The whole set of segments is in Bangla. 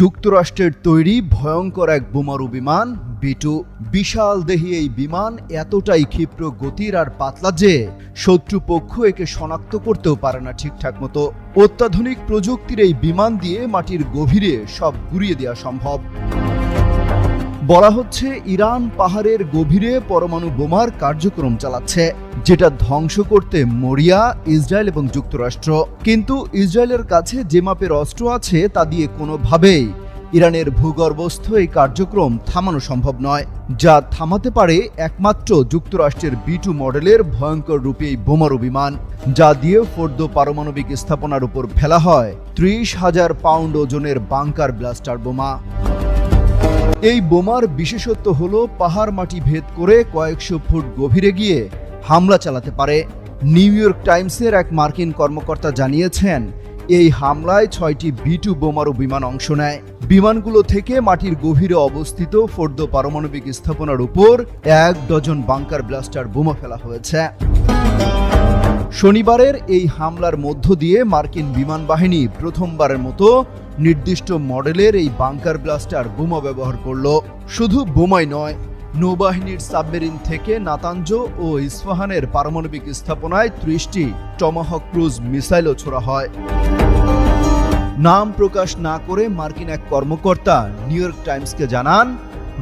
যুক্তরাষ্ট্রের তৈরি ভয়ঙ্কর এক বোমারু বিমান B2। বিশাল দেহী এই বিমান এতটাই ক্ষিপ্র গতির আর পাতলা যে শত্রুপক্ষ একে শনাক্ত করতেও পারে না ঠিকঠাক মতো। অত্যাধুনিক প্রযুক্তির এই বিমান দিয়ে মাটির গভীরে সব গুড়িয়ে দেওয়া সম্ভব। বলা হচ্ছে ইরান পাহাড়ের গভীরে পরমাণু বোমার কার্যক্রম চালাচ্ছে, যেটা ধ্বংস করতে মরিয়া ইসরায়েল এবং যুক্তরাষ্ট্র। কিন্তু ইসরায়েলের কাছে যে মাপের অস্ত্র আছে তা দিয়ে কোনোভাবেই ইরানের ভূগর্ভস্থ এই কার্যক্রম থামানো সম্ভব নয়। যা থামাতে পারে একমাত্র যুক্তরাষ্ট্রের B2 মডেলের ভয়ঙ্কর রূপী এই বোমারু বিমান, যা দিয়ে ফোর্দো পারমাণবিক স্থাপনার উপর ফেলা হয় 30,000 পাউন্ড ওজনের বাংকার ব্লাস্টার বোমা। এই বোমার বিশেষত্ব হলো পাহাড় মাটি ভেদ করে কয়েকশো ফুট গভীরে গিয়ে হামলা চালাতে পারে। নিউ ইয়র্ক টাইমসের এক মার্কিন কর্মকর্তা জানিয়েছেন, এই হামলায় 6টি B2 বোমারু বিমান অংশ নেয়। বিমানগুলো থেকে মাটির গভীরে অবস্থিত ফোর্দো পারমাণবিক স্থাপনার উপর 1 ডজন বাংকার ব্লাস্টার বোমা ফেলা হয়েছে। শনিবারের এই হামলার মধ্য দিয়ে মার্কিন বিমান বাহিনী প্রথমবারের মতো নির্দিষ্ট মডেলের এই বাংকার ব্লাস্টার বোমা ব্যবহার করল। শুধু বোমাই নয়, নৌবাহিনীর সাবমেরিন থেকে নাতাঞ্জ ও ইস্ফাহানের পারমাণবিক স্থাপনায় 30টি টমাহক ক্রুজ মিসাইলও ছোড়া হয়। নাম প্রকাশ না করে মার্কিন এক কর্মকর্তা নিউ ইয়র্ক টাইমসকে জানান,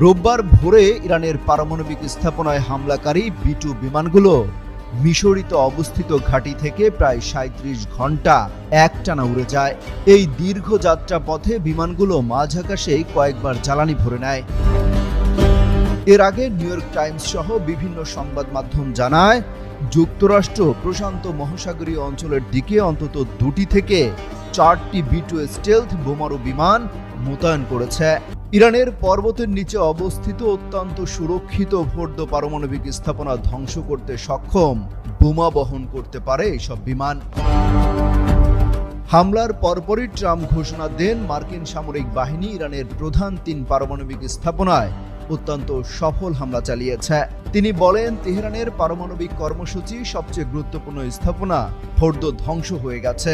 রোববার ভোরে ইরানের পারমাণবিক স্থাপনায় হামলাকারী B2 বিমানগুলো মিশরিতে অবস্থিত ঘাঁটি থেকে প্রায় 37 ঘন্টা একটানা উড়ে যায়। এই দীর্ঘ যাত্রা পথে বিমানগুলো মাঝ আকাশে কয়েকবার জ্বালানি ভরে নেয়। এর আগে নিউ ইয়র্ক টাইমস সহ বিভিন্ন সংবাদ মাধ্যম জানায়, যুক্তরাষ্ট্র প্রশান্ত মহাসাগরীয় অঞ্চলের দিকে অন্তত 2টি থেকে 4টি B2 স্টেলথ বোমারু বিমান মোতায়েন করেছে। ইরানের পর্বতের নিচে অবস্থিত অত্যন্ত সুরক্ষিত ফোর্দো পারমাণবিক স্থাপনা ধ্বংস করতে সক্ষম বোমা বহন করতে পারে এসব বিমান। হামলার পরপরই ট্রাম্প ঘোষণা দেন, মার্কিন সামরিক বাহিনী ইরানের প্রধান 3 পারমাণবিক স্থাপনায় অত্যন্ত সফল হামলা চালিয়েছে। তিনি বলেন, তেহরানের পারমাণবিক কর্মসূচি সবচেয়ে গুরুত্বপূর্ণ স্থাপনা ফোর্দো ধ্বংস হয়ে গেছে।